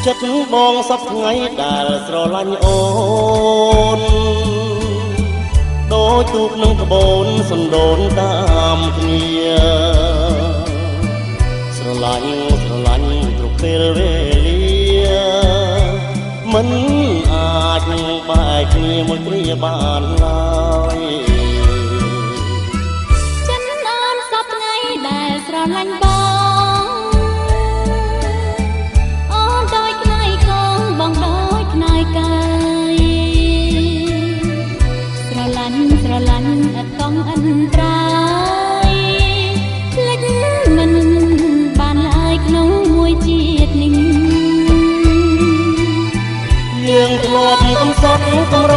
ចិត្តបងសពថ្ងៃដែលស្រឡាញ់អូនដូចទូកនឹងក្បូនសណ្ដូនតាមគ្នាស្រឡាញ់គ្រប់ពេលវេលាមិនអាចបែកគ្នាមួយគ្រាបានឡើយចិនអូនសពថ្ងៃដែលស្រឡាញ់បងស្រឡាញ់អត់ต้องអន្តរាយភ្លេចមិនបានឡើយក្នុងមួយជាតិនេះយើងធ្លាប់កំសត់កំរ